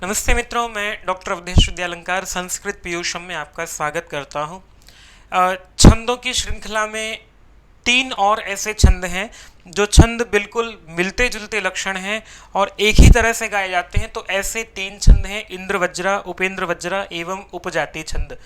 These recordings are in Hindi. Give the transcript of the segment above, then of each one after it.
नमस्ते मित्रों, मैं डॉक्टर अवधेश विद्यालंकार संस्कृत पीयूषम में आपका स्वागत करता हूँ। छंदों की श्रृंखला में 3 और ऐसे छंद हैं जो छंद बिल्कुल मिलते जुलते लक्षण हैं और एक ही तरह से गाए जाते हैं। तो ऐसे 3 छंद हैं, इंद्र वज्रा, उपेंद्र वज्रा एवं उपजाति छंद।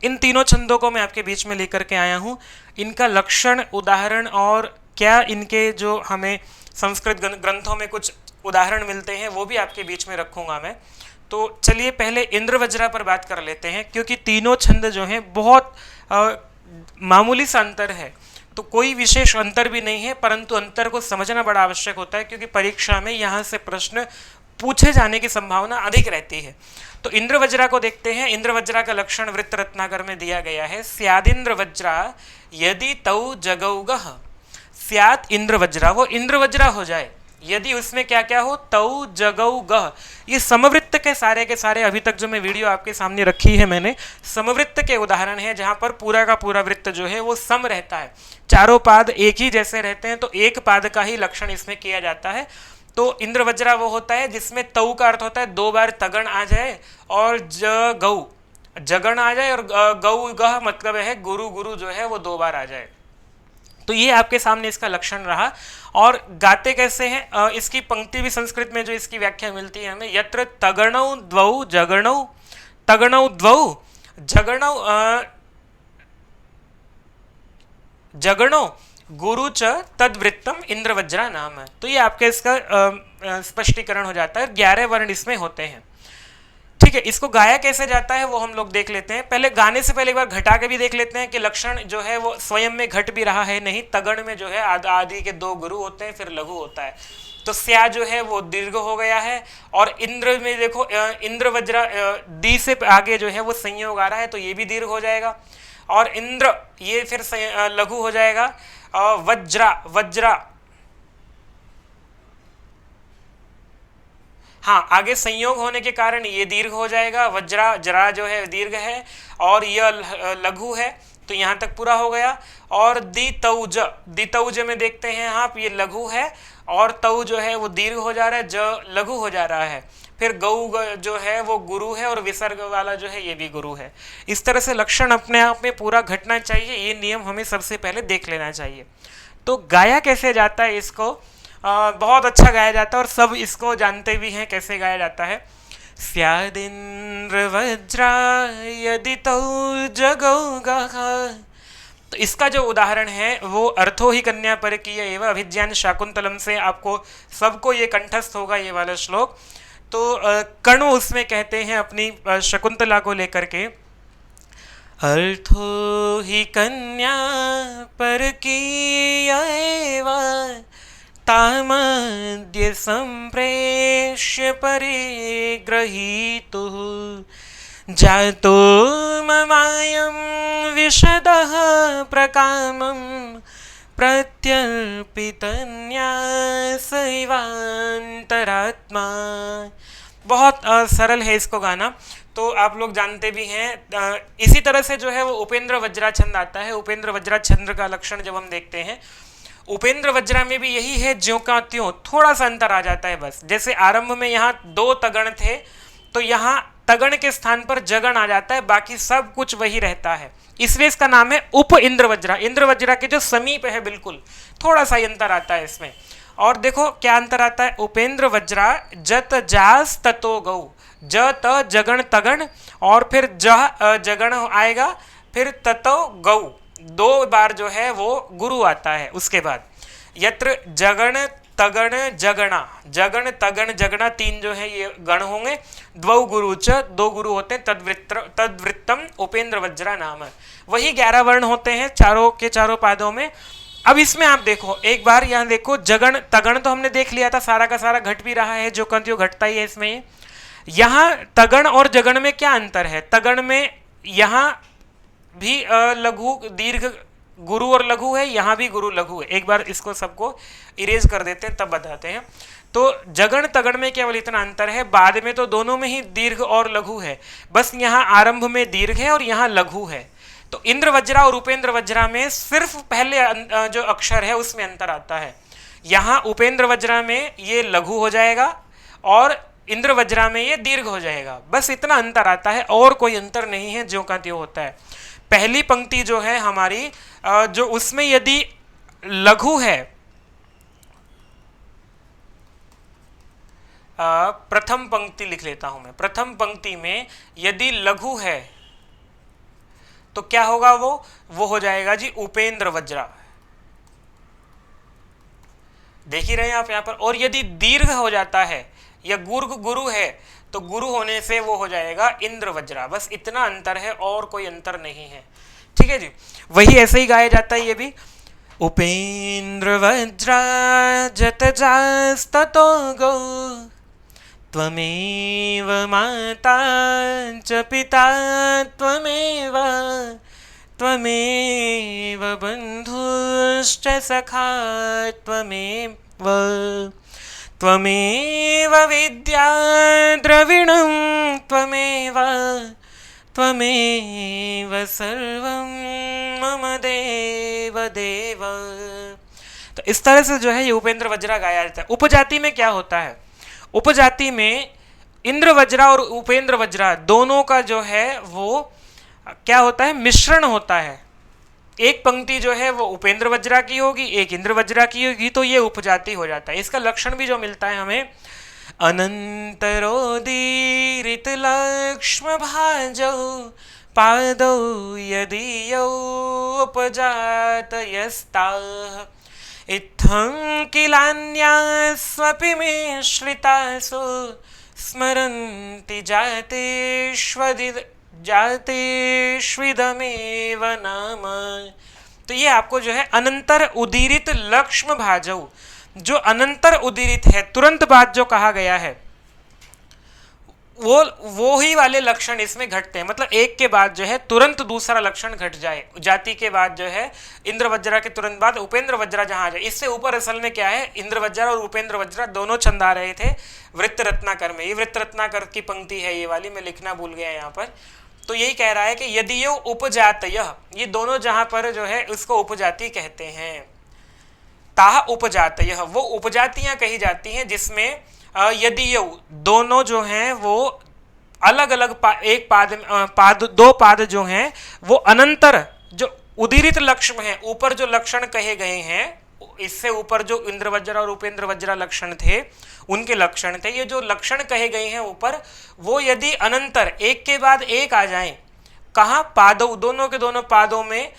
इन तीनों छंदों को मैं आपके बीच में लेकर के आया हूँ। इनका लक्षण, उदाहरण और क्या इनके जो हमें संस्कृत ग्रंथों में कुछ उदाहरण मिलते हैं वो भी आपके बीच में रखूंगा मैं। तो चलिए पहले इंद्र वज्रा पर बात कर लेते हैं, क्योंकि तीनों छंद जो हैं बहुत मामूली सा अंतर है। तो कोई विशेष अंतर भी नहीं है, परंतु अंतर को समझना बड़ा आवश्यक होता है, क्योंकि परीक्षा में यहाँ से प्रश्न पूछे जाने की संभावना अधिक रहती है। तो इंद्र वज्रा को देखते हैं। इंद्र वज्रा का लक्षण वृत्त रत्नाकर में दिया गया है। स्यादिंद्र वज्रा यदि तौ जगौगः। स्यात् इंद्र वज्रा, वो इंद्र वज्रा हो जाए यदि उसमें क्या क्या हो, तौ जगौगः। ये समवृत्त के सारे अभी तक जो मैं वीडियो आपके सामने रखी है मैंने, समवृत्त के उदाहरण है जहां पर पूरा का पूरा वृत्त जो है वो सम रहता है, चारों पाद एक ही जैसे रहते हैं। तो एक पाद का ही लक्षण इसमें किया जाता है। तो इंद्र वज्रा वो होता है जिसमें तौ का अर्थ होता है 2 बार तगण आ जाए और जगौ, जगण आ जाए, और गौ गह मतलब है गुरु, गुरु जो है वो 2 बार आ जाए। तो ये आपके सामने इसका लक्षण रहा। और गाते कैसे हैं, इसकी पंक्ति भी संस्कृत में जो इसकी व्याख्या मिलती है हमें, यत्र तगणौ द्वौ जगणौ, तगणौ द्वौ जगणौ जगणो गुरु च तद्वृत्तम इंद्रवज्रा नाम है। तो ये आपके इसका स्पष्टीकरण हो जाता है। 11 वर्ण इसमें होते हैं। ठीक है, इसको गाया कैसे जाता है वो हम लोग देख लेते हैं। पहले गाने से पहले एक बार घटा के भी देख लेते हैं कि लक्षण जो है वो स्वयं में घट भी रहा है नहीं। तगण में जो है आदि के 2 गुरु होते हैं, फिर लघु होता है। तो स्या जो है वो दीर्घ हो गया है। और इंद्र में देखो, इंद्र वज्रा दी से आगे जो है वो संयोग आ रहा है, तो ये भी दीर्घ हो जाएगा। और इंद्र ये फिर लघु हो जाएगा। वज्रा, वज्रा, हाँ, आगे संयोग होने के कारण ये दीर्घ हो जाएगा। वज्रा, जरा जो है दीर्घ है और यह लघु है, तो यहाँ तक पूरा हो गया। और दितौज, दितौज में देखते हैं आप, ये लघु है और तौ जो है वो दीर्घ हो जा रहा है, ज लघु हो जा रहा है। फिर गौ जो है वो गुरु है और विसर्ग वाला जो है ये भी गुरु है। इस तरह से लक्षण अपने आप में पूरा घटना चाहिए, ये नियम हमें सबसे पहले देख लेना चाहिए। तो गाया कैसे जाता है इसको, बहुत अच्छा गाया जाता है और सब इसको जानते भी हैं कैसे गाया जाता है। स्यादिंद्र वज्रा यदि तौ जगौगः। तो इसका जो उदाहरण है वो अर्थो ही कन्या परकीय एवं अभिज्ञान शाकुंतलम से आपको सबको ये कंठस्थ होगा, ये वाला श्लोक। तो कणु उसमें कहते हैं अपनी शकुंतला को लेकर के, अर्थो ही कन्या परकीय एवं तामद्य संप्रेष्य परिग्रहीतुः जातो ममायं विशदः प्रकामं प्रत्यर्पितन्यासैवान्तरात्मा। बहुत सरल है इसको गाना, तो आप लोग जानते भी हैं। इसी तरह से जो है वो उपेंद्र वज्रा छंद आता है। उपेंद्र वज्रा छंद का लक्षण जब हम देखते हैं, उपेंद्र वज्रा में भी यही है, ज्यों का त्यों, थोड़ा सा अंतर आ जाता है बस। जैसे आरंभ में यहाँ 2 तगण थे, तो यहाँ तगण के स्थान पर जगण आ जाता है, बाकी सब कुछ वही रहता है। इसलिए इसका नाम है उप इंद्र वज्रा। इंद्र वज्रा के जो समीप है बिल्कुल, थोड़ा सा अंतर आता है इसमें। और देखो क्या अंतर आता है, उपेंद्र वज्रा जत जास ततो गौ, ज त जगण तगण और फिर जह जगण आएगा, फिर ततो गौ, 2 बार जो है वो गुरु आता है। उसके बाद यत्र जगण तगण जगणा, जगण तगण जगणा 3 जो है ये गण होंगे। द्वौ गुरु च, 2 गुरु होते हैं। तद्वृत्तम उपेंद्र वज्रा नाम है। वही 11 वर्ण होते हैं चारों के चारों पादों में। अब इसमें आप देखो, एक बार यहाँ देखो, जगण तगण तो हमने देख लिया था, सारा का सारा घट भी रहा है, जो कंत्यो घटता ही है इसमें। यहाँ तगण और जगण में क्या अंतर है, तगण में यहाँ भी लघु दीर्घ गुरु और लघु है, यहाँ भी गुरु लघु है। एक बार इसको सबको इरेज कर देते हैं तब बताते हैं। तो जगण तगण में केवल इतना अंतर है, बाद में तो दोनों में ही दीर्घ और लघु है, बस यहाँ आरंभ में दीर्घ है और यहाँ लघु है। तो इंद्र वज्रा और उपेंद्र वज्रा में सिर्फ पहले जो अक्षर है उसमें अंतर आता है। यहाँ उपेंद्र वज्रा में ये लघु हो जाएगा और इंद्र वज्रा में ये दीर्घ हो जाएगा। बस इतना अंतर आता है, और कोई अंतर नहीं है, ज्यों का त्यों होता है। पहली पंक्ति जो है हमारी, जो उसमें यदि लघु है, प्रथम पंक्ति लिख लेता हूं मैं। प्रथम पंक्ति में यदि लघु है तो क्या होगा, वो हो जाएगा जी उपेंद्र वज्रा। देख ही रहे हैं आप यहां पर। और यदि दीर्घ हो जाता है या गुरु है तो गुरु होने से वो हो जाएगा इंद्र वज्रा। बस इतना अंतर है, और कोई अंतर नहीं है। ठीक है जी। वही ऐसे ही गाया जाता है ये भी। उपेंद्र वज्रा जत जास्ततो गो त्वमेव माता च पिता त्वमेव त्वमेव बन्धुश्च सखा त्वमेव त्वमेव विद्या द्रविणं त्वमेव त्वमेव सर्वं मम देव देव। तो इस तरह से जो है ये उपेंद्र वज्रा गाया जाता है। उपजाति में क्या होता है, उपजाति में इंद्र वज्रा और उपेंद्र वज्रा दोनों का जो है वो क्या होता है, मिश्रण होता है। एक पंक्ति जो है वो उपेंद्र वज्रा की होगी, एक इंद्र वज्रा की होगी, तो ये उपजाति हो जाता है। इसका लक्षण भी जो मिलता है हमें, अनंतरोदीरित लक्ष्म भाजौ पादौ यदीयौ उपजातयस्ताः इत्थं किलान्यास्वपि मिश्रितासु स्मरन्ति जातेष्विदमेव नाम। तो ये आपको जो है अनंतर उदीरित लक्ष्म भाजौ, जो अनंतर उदीरित है, तुरंत बाद जो कहा गया है, वो ही वाले लक्षण इसमें घटते हैं। मतलब एक के बाद जो है तुरंत दूसरा लक्षण घट जाए। जाति के बाद जो है इंद्र वज्रा के तुरंत बाद उपेंद्र वज्रा जहां आ जाए। इससे ऊपर असल में क्या है, इंद्र वज्रा और उपेंद्र वज्रा दोनों छंद आ रहे थे वृत्त रत्नाकर में। ये वृत्त रत्नाकर की पंक्ति है, ये वाली मैं लिखना भूल गया यहाँ पर। तो यही कह रहा है कि यदि ये उपजातय, ये दोनों जहां पर जो है उसको उपजाति कहते हैं। ताह उपजातय, वो उपजातियां कही जाती हैं जिसमें यदि ये दोनों जो हैं वो अलग अलग एक पाद दो पाद जो हैं वो अनंतर, जो उदीरित लक्ष्म है, ऊपर जो लक्षण कहे गए हैं, इससे ऊपर जो इंद्र वज्रा और उपेंद्र वज्रा लक्षण थे उनके लक्षण थे, ये जो लक्षण कहे गए हैं ऊपर, वो यदि अनंतर एक के बाद एक आ जाएं, कहाँ, पादों, दोनों के दोनों पादों में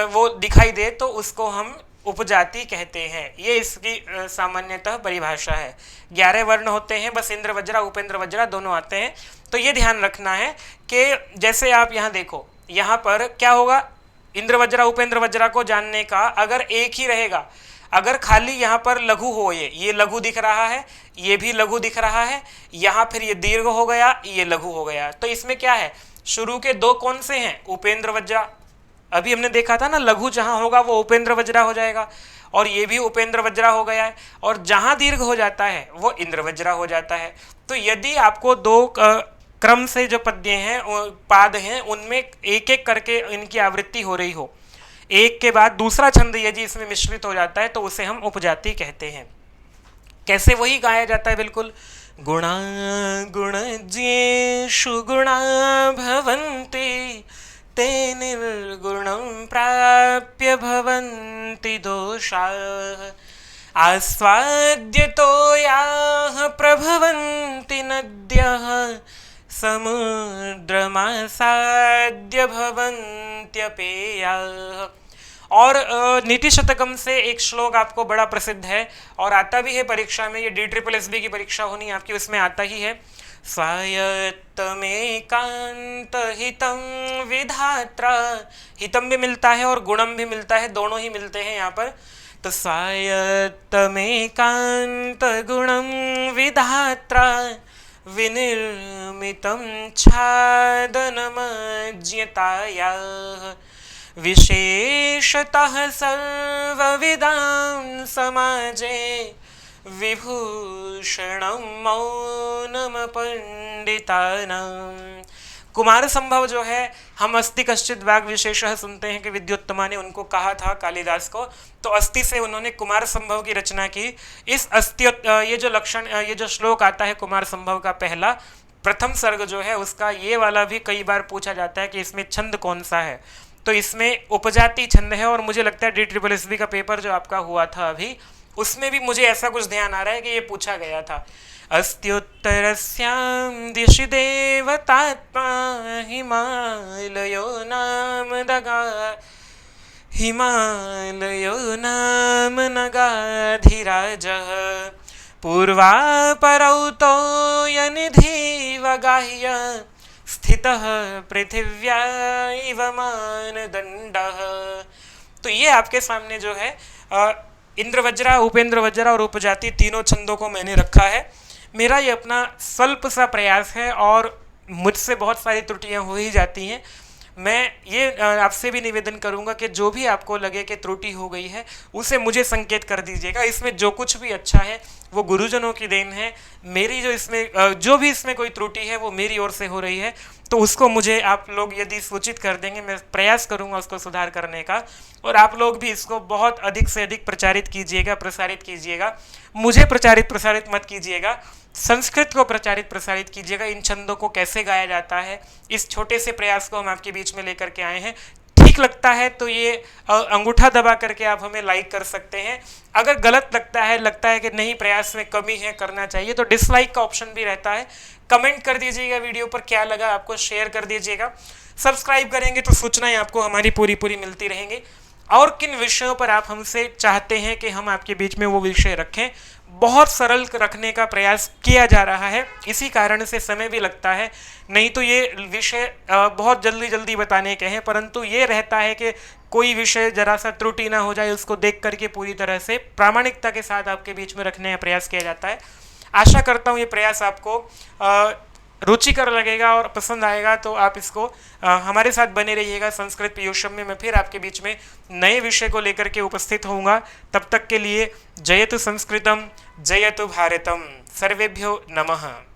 वो दिखाई दे, तो उसको हम उपजाति कहते हैं। ये इसकी सामान्यतः परिभाषा है। 11 वर्ण होते हैं, बस इंद्र वज्रा उपेंद्र वज्रा दोनों आते हैं। तो ये ध्यान रखना है कि जैसे आप यहाँ देखो, यहाँ पर क्या होगा, इंद्र वज्रा उपेंद्र वज्रा को जानने का अगर एक ही रहेगा, अगर खाली यहाँ पर लघु हो, ये लघु दिख रहा है, ये भी लघु दिख रहा है, यहाँ फिर ये दीर्घ हो गया, ये लघु हो गया, तो इसमें क्या है, शुरू के दो कौन से हैं, उपेंद्र वज्रा। अभी हमने देखा था ना, लघु जहां होगा वो उपेंद्र वज्रा हो जाएगा, और ये भी उपेंद्र वज्रा हो गया है, और जहां दीर्घ हो जाता है वो इंद्र वज्रा हो जाता है। तो यदि आपको दो क्रम से जो पद्य हैं, पाद हैं, उनमें एक एक करके इनकी आवृत्ति हो रही हो, एक के बाद दूसरा छंद यदि इसमें मिश्रित हो जाता है तो उसे हम उपजाति कहते हैं। कैसे, वही गाया जाता है बिल्कुल। गुणा गुणज्येषु गुणा भवन्ति ते निर्गुणं प्राप्य भवन्ति दोषाः आस्वाद्यतो याः प्रभवन्ति नद्यः समुद्रमासाद्य भवन्त्यपेयाः। और नीति शतकम से एक श्लोक आपको बड़ा प्रसिद्ध है और आता भी है परीक्षा में, ये DSSB की परीक्षा होनी आपकी, उसमें आता ही है। स्वायत्तमेकांत हितं विधात्रा, हितम भी मिलता है और गुणम भी मिलता है, दोनों ही मिलते हैं यहाँ पर। तो स्वायत्तमेकांत गुणम विधात्रा विनिर्मितं छादनमज्ञतायाः विशेषतः सर्वविदां समाजे विभूषणं मौनम पंडितानां। कुमार संभव जो है, हम अस्ति कश्चिद वाग विशेषः सुनते हैं कि विद्योत्तमा ने उनको कहा था कालिदास को, तो अस्ति से उन्होंने कुमार संभव की रचना की। इस अस्ति ये जो लक्षण, ये जो श्लोक आता है कुमार संभव का पहला प्रथम सर्ग जो है उसका, ये वाला भी कई बार पूछा जाता है कि इसमें छंद कौन सा है। तो इसमें उपजाति छंद है, और मुझे लगता है DSSB का पेपर जो आपका हुआ था अभी, उसमें भी मुझे ऐसा कुछ ध्यान आ रहा है कि ये पूछा गया था। अस्त्युत्तरस्यां दिशि देवतात्मा हिमालयो नाम दगा, हिमालयो नाम नगाधिराजः पूर्वापरौ तोयनिधिवगाह्य स्थितः पृथिव्या इव मानदण्डः। तो ये आपके सामने जो है इंद्रवज्रा, उपेंद्र वज्रा और उपजाति तीनों छंदों को मैंने रखा है। मेरा ये अपना स्वल्प सा प्रयास है और मुझसे बहुत सारी त्रुटियां हो ही जाती हैं। मैं ये आपसे भी निवेदन करूंगा कि जो भी आपको लगे कि त्रुटि हो गई है उसे मुझे संकेत कर दीजिएगा। इसमें जो कुछ भी अच्छा है वो गुरुजनों की देन है। मेरी जो इसमें जो भी इसमें कोई त्रुटि है वो मेरी ओर से हो रही है, तो उसको मुझे आप लोग यदि सूचित कर देंगे, मैं प्रयास करूंगा उसको सुधार करने का। और आप लोग भी इसको बहुत अधिक से अधिक प्रचारित कीजिएगा, प्रसारित कीजिएगा। मुझे प्रचारित प्रसारित मत कीजिएगा, संस्कृत को प्रचारित प्रसारित कीजिएगा। इन छंदों को कैसे गाया जाता है, इस छोटे से प्रयास को हम आपके बीच में लेकर के आए हैं। ठीक लगता है तो ये अंगूठा दबा करके आप हमें लाइक कर सकते हैं। अगर गलत लगता है कि नहीं प्रयास में कमी है, करना चाहिए, तो डिसलाइक का ऑप्शन भी रहता है। कमेंट कर दीजिएगा वीडियो पर क्या लगा आपको, शेयर कर दीजिएगा। सब्सक्राइब करेंगे तो सूचनाएं आपको हमारी पूरी मिलती रहेंगी। और किन विषयों पर आप हमसे चाहते हैं कि हम आपके बीच में वो विषय रखें, बहुत सरल रखने का प्रयास किया जा रहा है। इसी कारण से समय भी लगता है, नहीं तो ये विषय बहुत जल्दी बताने के हैं, परंतु ये रहता है कि कोई विषय जरा सा त्रुटि ना हो जाए, उसको देख करके पूरी तरह से प्रामाणिकता के साथ आपके बीच में रखने का प्रयास किया जाता है। आशा करता हूँ ये प्रयास आपको रुचिकर लगेगा और पसंद आएगा, तो आप इसको हमारे साथ बने रहिएगा। संस्कृत पीयूषम में मैं फिर आपके बीच में नए विषय को लेकर के उपस्थित होऊंगा। तब तक के लिए जयतु संस्कृतम, जयतु भारतम। सर्वेभ्यो नमः।